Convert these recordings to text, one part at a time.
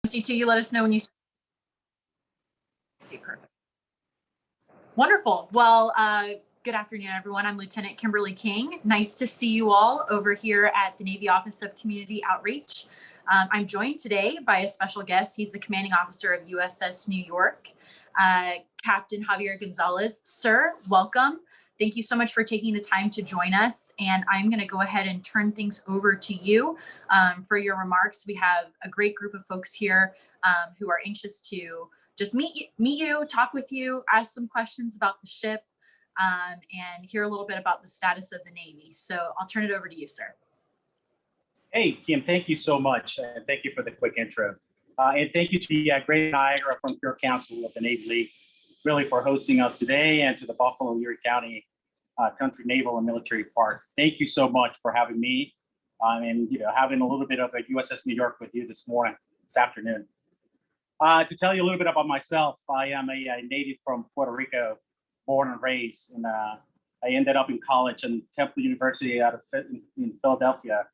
C2, you let us know when you. Okay, perfect. Wonderful. Well, good afternoon, everyone. I'm Lieutenant Kimberly King. Nice to see you all over here at the Navy Office of Community Outreach. I'm joined today by a special guest. He's the commanding officer of USS New York, Captain Javier Gonzalez. Sir, welcome. Thank you so much for taking the time to join us. And I'm going to go ahead and turn things over to you for your remarks. We have a great group of folks here who are anxious to just meet you, talk with you, ask some questions about the ship, and hear a little bit about the status of the Navy. So I'll turn it over to you, sir. Hey, Kim, thank you so much. Thank you for the quick intro. And thank you to the Great Niagara Frontier Council of the Navy League, really for hosting us today, and to the Buffalo and Erie County Country Naval and Military Park. Thank you so much for having me and having a little bit of a USS New York with you this afternoon. To tell you a little bit about myself, I am a native from Puerto Rico, born and raised, and I ended up in college in Temple University in Philadelphia,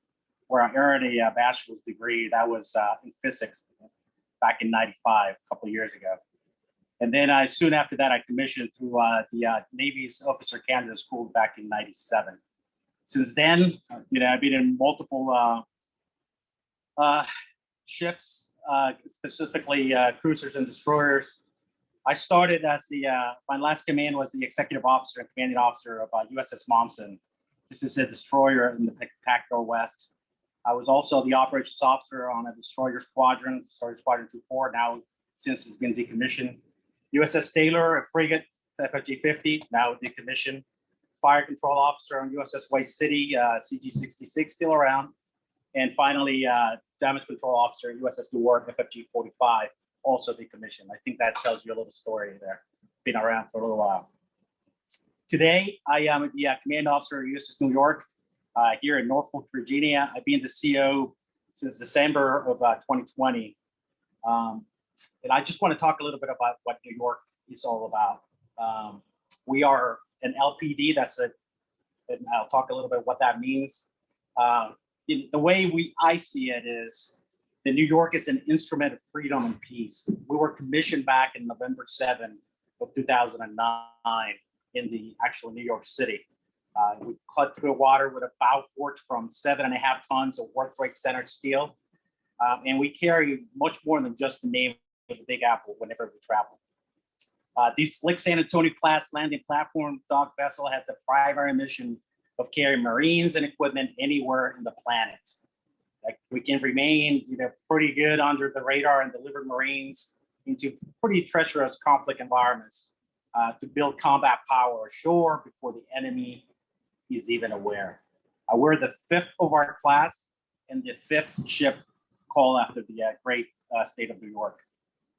where I earned a bachelor's degree. That was in physics back in '95, a couple of years ago. And then soon after that, I commissioned through the Navy's Officer Candidate School back in '97. Since then, I've been in multiple ships, specifically cruisers and destroyers. I started as my last command was the executive officer and commanding officer of USS Momsen. This is a destroyer in the Pacific Northwest. I was also the operations officer on a destroyer squadron, Destroyer Squadron 24, now since it's been decommissioned. USS Taylor, a frigate, FFG-50, now decommissioned. Fire control officer on USS White City, CG-66, still around. And finally, damage control officer at USS New York, FFG-45, also decommissioned. I think that tells you a little story there. Been around for a little while. Today, I am the command officer at USS New York here in Norfolk, Virginia. I've been the CO since December of 2020. And I just want to talk a little bit about what New York is all about. We are an LPD, and I'll talk a little bit what that means. The way I see it is that New York is an instrument of freedom and peace. We were commissioned back in November 7 of 2009 in the actual New York City. We cut through the water with a bow forge from 7.5 tons of work rate centered steel. And we carry much more than just the name of the Big Apple whenever we travel. This slick San Antonio class landing platform dock vessel has the primary mission of carrying Marines and equipment anywhere in the planet. Like, we can remain pretty good under the radar and deliver Marines into pretty treacherous conflict environments to build combat power ashore before the enemy is even aware. We're the 5th of our class and the 5th ship called after the great state of New York.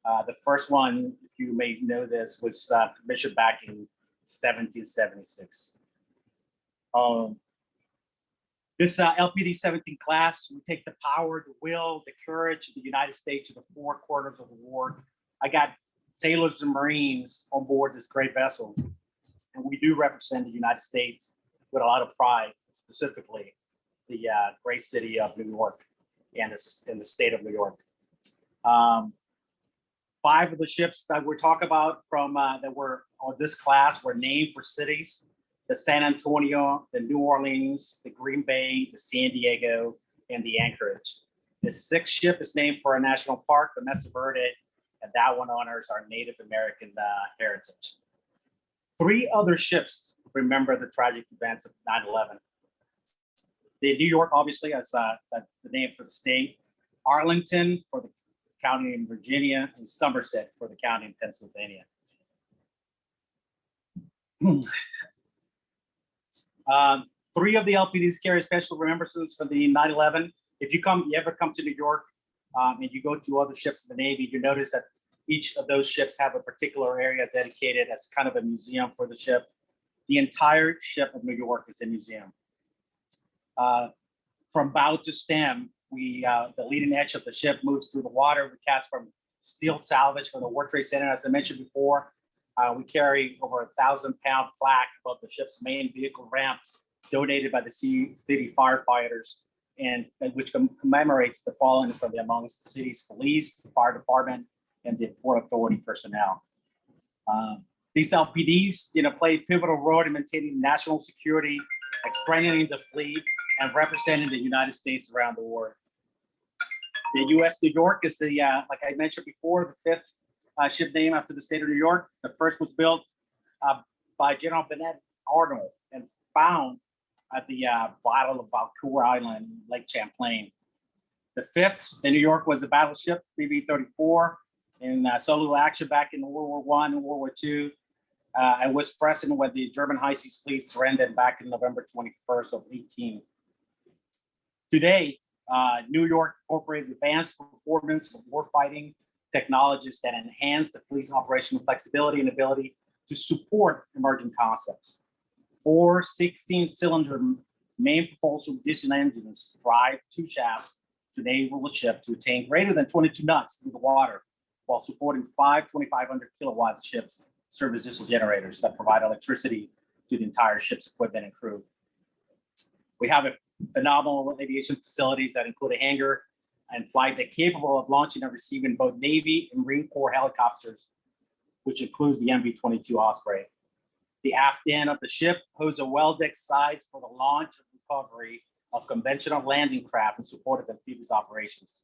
The first one, if you may know this, was commissioned back in 1776. This LPD-17 class, we take the power, the will, the courage of the United States to the 4 corners of the war. I got sailors and Marines on board this great vessel, and we do represent the United States with a lot of pride, specifically the great city of New York and the state of New York. 5 of the ships that we're talking about from that were on this class were named for cities: the San Antonio, the New Orleans, the Green Bay, the San Diego, and the Anchorage. The 6th ship is named for a national park, the Mesa Verde, and that one honors our Native American heritage. 3 other ships remember the tragic events of 9/11. The New York, obviously, as the name for the state; Arlington for the county in Virginia; and Somerset for the county in Pennsylvania. 3 of the LPDs carry special remembrances for the 9/11. If you ever come to New York and you go to other ships in the Navy, you notice that each of those ships have a particular area dedicated as kind of a museum for the ship. The entire ship of New York is a museum. From bow to stem, the leading edge of the ship moves through the water. We cast from steel salvage from the World Trade Center, as I mentioned before. We carry over a 1,000-pound plaque above the ship's main vehicle ramp, donated by the Sea City firefighters. and which commemorates the fallen from amongst the city's police, the fire department, and the Port Authority personnel. These LPDs, play a pivotal role in maintaining national security, strengthening the fleet, and representing the United States around the world. The U.S. New York is the, like I mentioned before, the fifth ship named after the state of New York. The first was built by General Bennett Arnold and found at the Battle of Valcour Island, Lake Champlain. The fifth, the New York, was a battleship, BB-34, in solo action back in World War I and World War II. I was present when the German high seas fleet surrendered back in November 21st of 18. Today, New York incorporates advanced performance of warfighting technologies that enhance the fleet's operational flexibility and ability to support emerging concepts. 4 16-cylinder main propulsion diesel engines drive 2 shafts to enable the ship to attain greater than 22 knots through the water, while supporting 5 2,500 kilowatt ships serve as diesel generators that provide electricity to the entire ship's equipment and crew. We have a phenomenal aviation facilities that include a hangar and flight deck capable of launching and receiving both Navy and Marine Corps helicopters, which includes the MV-22 Osprey. The aft end of the ship holds a well-deck size for the launch and recovery of conventional landing craft in support of amphibious operations.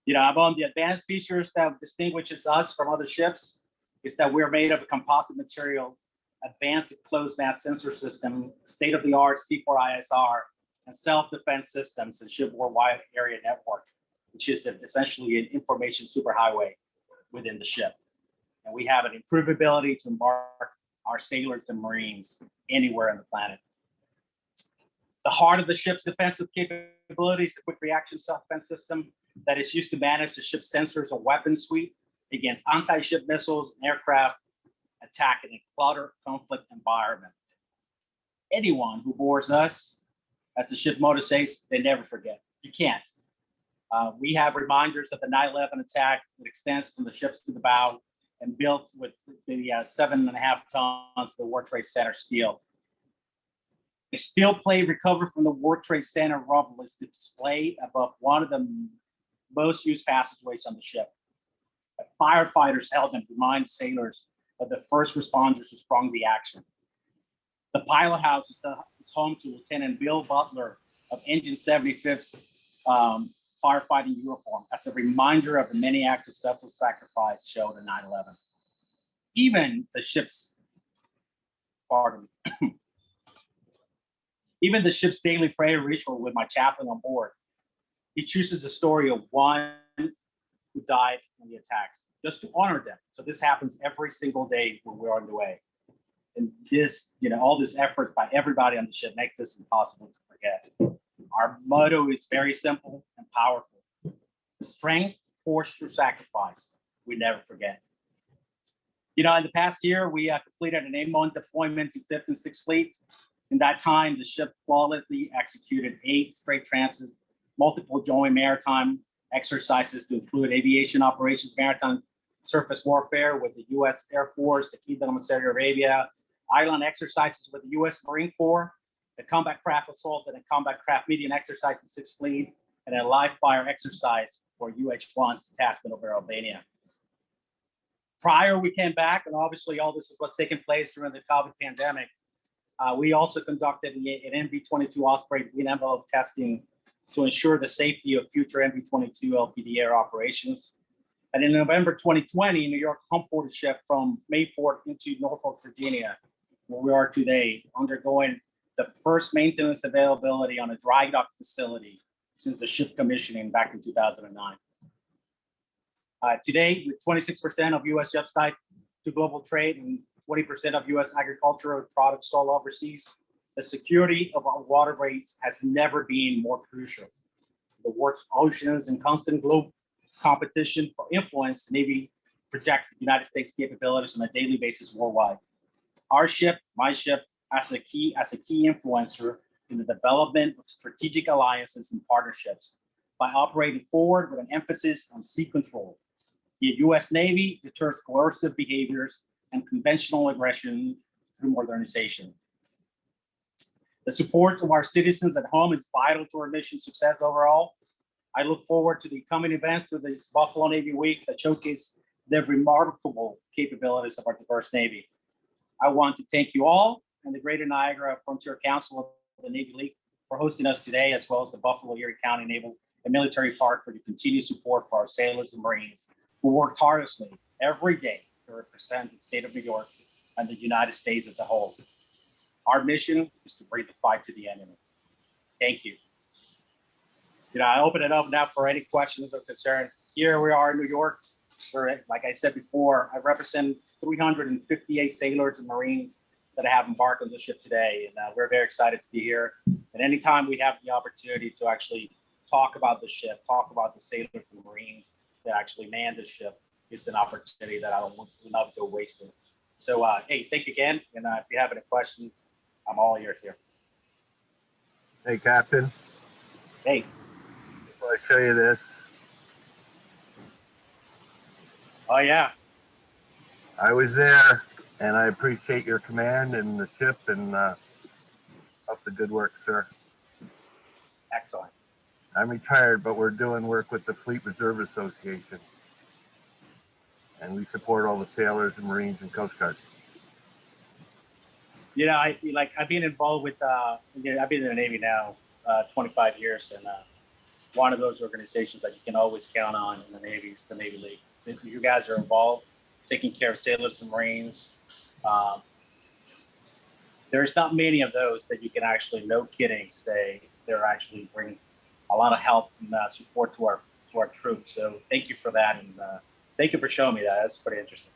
Among the advanced features that distinguishes us from other ships is that we're made of a composite material, advanced closed mass sensor system, state-of-the-art C4 ISR, and self-defense systems and shipboard wide area network, which is essentially an information superhighway within the ship. And we have an improved ability to embark our sailors and Marines anywhere on the planet. The heart of the ship's defensive capabilities is a quick reaction self-defense system that is used to manage the ship's sensors and weapon suite against anti-ship missiles and aircraft attack in a cluttered conflict environment. Anyone who boards us, as the ship motto says, they never forget. You can't. We have reminders of the 9/11 attack that extends from the ships to the bow and built with the 7.5 tons of the World Trade Center steel. A steel plate recovered from the World Trade Center rubble is displayed above one of the most used passageways on the ship. Firefighters held them to remind sailors of the first responders who sprung the action. The pilot house is home to Lieutenant Bill Butler of Engine 75th's firefighting uniform as a reminder of the many acts of self-sacrifice shown in 9/11. Even the ship's, even the ship's daily prayer ritual with my chaplain on board, he chooses the story of one who died in the attacks, just to honor them. So this happens every single day when we're on the way. And this, all this effort by everybody on the ship makes this impossible to forget. Our motto is very simple and powerful. Strength forged through sacrifice. We never forget. In the past year, we completed an 8-month deployment to 5th and 6th Fleet. In that time, the ship flawlessly executed 8 straight transits, multiple joint maritime exercises to include aviation operations, maritime surface warfare with the U.S. Air Force, the Kingdom of Saudi Arabia, island exercises with the U.S. Marine Corps, the combat craft assault and a combat craft median exercise in 6th Fleet, and a live fire exercise for UH-1's detachment over Albania. Prior, we came back, and obviously all this is what's taking place during the COVID pandemic. We also conducted an MV-22 Osprey green envelope testing to ensure the safety of future MV-22 LPD air operations. And in November 2020, New York humped a ship from Mayport into Norfolk, Virginia, where we are today, undergoing the first maintenance availability on a dry dock facility since the ship commissioning back in 2009. Today, with 26% of U.S. jobs tied to global trade and 20% of U.S. agricultural products sold overseas, the security of our waterways has never been more crucial. The world's oceans and constant global competition for influence, the Navy projects the United States capabilities on a daily basis worldwide. Our ship, my ship, as a key influencer in the development of strategic alliances and partnerships by operating forward with an emphasis on sea control. The U.S. Navy deters coercive behaviors and conventional aggression through modernization. The support of our citizens at home is vital to our mission success overall. I look forward to the coming events through this Buffalo Navy Week that showcase the remarkable capabilities of our diverse Navy. I want to thank you all and the Greater Niagara Frontier Council of the Navy League for hosting us today, as well as the Buffalo Erie County Naval and Military Park for your continued support for our sailors and Marines who work tirelessly every day to represent the state of New York and the United States as a whole. Our mission is to bring the fight to the enemy. Thank you. I open it up now for any questions or concern. Here we are in New York, where, like I said before, I represent 358 sailors and Marines that have embarked on the ship today. And we're very excited to be here. And anytime we have the opportunity to actually talk about the ship, talk about the sailors and Marines that actually man the ship, it's an opportunity that I don't want to not go wasted. So, hey, thank you again. And if you have any questions, I'm all ears here. Hey, Captain. Hey. Before I show you this. Oh, yeah. I was there, and I appreciate your command and the ship and up the good work, sir. Excellent. I'm retired, but we're doing work with the Fleet Reserve Association. And we support all the sailors and Marines and Coast Guard. I've been involved with, I've been in the Navy now 25 years, and one of those organizations that you can always count on in the Navy is the Navy League. You guys are involved, taking care of sailors and Marines. There's not many of those that you can actually, no kidding, say they're actually bringing a lot of help and support to our troops. So thank you for that, and thank you for showing me that. That's pretty interesting.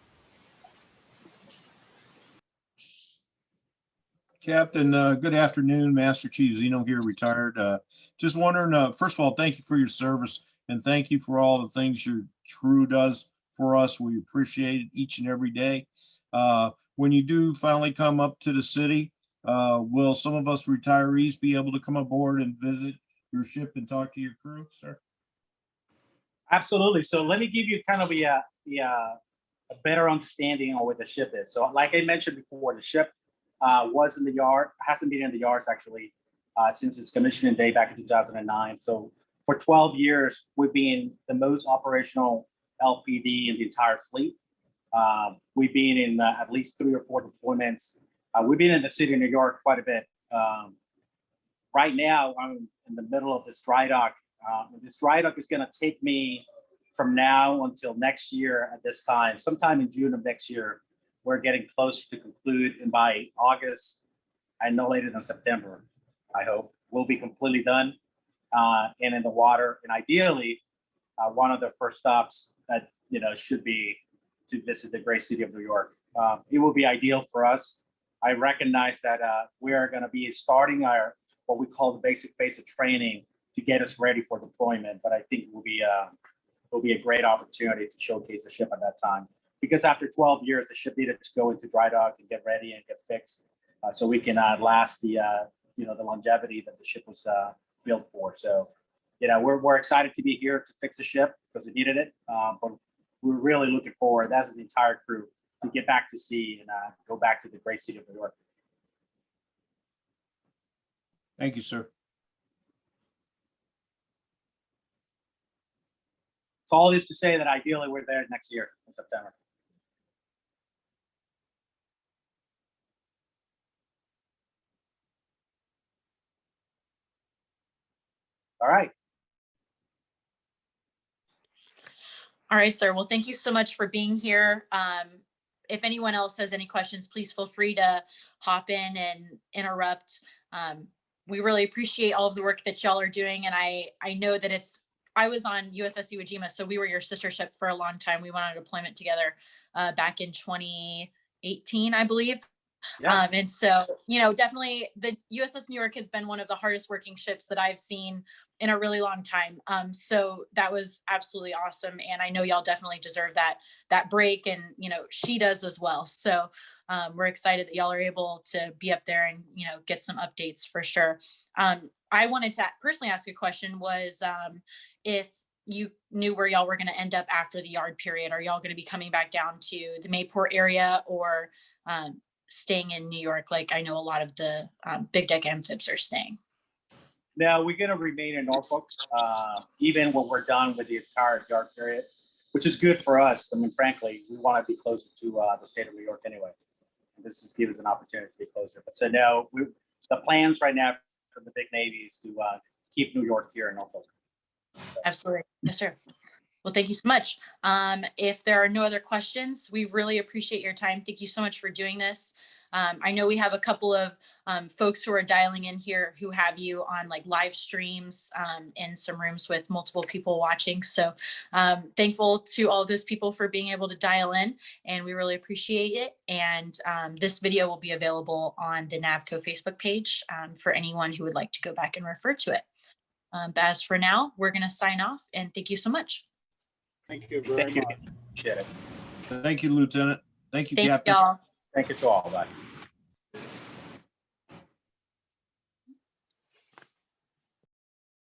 Captain, good afternoon. Master Chief Zeno here, retired. Just wondering, first of all, thank you for your service and thank you for all the things your crew does for us. We appreciate it each and every day. When you do finally come up to the city, will some of us retirees be able to come aboard and visit your ship and talk to your crew, sir? Absolutely. So let me give you kind of a better understanding of what the ship is. So like I mentioned before, the ship was in the yard, hasn't been in the yards actually since its commissioning day back in 2009. So for 12 years, we've been the most operational LPD in the entire fleet. We've been in at least 3 or 4 deployments. We've been in the city of New York quite a bit. Right now, I'm in the middle of this dry dock. This dry dock is going to take me from now until next year at this time, sometime in June of next year. We're getting close to conclude, and by August and no later than September, I hope, we'll be completely done and in the water. And ideally, one of the first stops that should be to visit the great city of New York. It will be ideal for us. I recognize that we are going to be starting our what we call the basic phase of training to get us ready for deployment. But I think it will be a great opportunity to showcase the ship at that time. Because after 12 years, the ship needed to go into dry dock and get ready and get fixed, so we can last the the longevity that the ship was built for. So, we're excited to be here to fix the ship because it needed it. But we're really looking forward, as the entire crew, to get back to sea and go back to the great city of New York. Thank you, sir. So all this to say that ideally we're there next year in September. All right. All right, sir. Well, thank you so much for being here. If anyone else has any questions, please feel free to hop in and interrupt. We really appreciate all of the work that y'all are doing. And I know that I was on USS Iwo Jima, so we were your sister ship for a long time. We went on a deployment together back in 2018, I believe. Yeah. And so, definitely the USS New York has been one of the hardest working ships that I've seen in a really long time. So that was absolutely awesome. And I know y'all definitely deserve that break, and, she does as well. So we're excited that y'all are able to be up there and, get some updates for sure. I wanted to personally ask a question was, if you knew where y'all were going to end up after the yard period, are y'all going to be coming back down to the Mayport area, or staying in New York, like I know a lot of the big deck amphibs are staying? Now, we're going to remain in Norfolk, even when we're done with the entire yard period, which is good for us. I mean, frankly, we want to be closer to the state of New York anyway. And this is gives us an opportunity to be closer. But so no, the plans right now for the big Navy is to keep New York here in Norfolk. Absolutely. Yes, sir. Well, thank you so much. If there are no other questions, we really appreciate your time. Thank you so much for doing this. I know we have a couple of folks who are dialing in here who have you on like live streams in some rooms with multiple people watching. So thankful to all of those people for being able to dial in, and we really appreciate it. And this video will be available on the NAVCO Facebook page for anyone who would like to go back and refer to it. But as for now, we're going to sign off, and thank you so much. Thank you very much. Appreciate it. Thank you, Lieutenant. Thank you, Thank Captain. y'all. Thank you to all. Bye.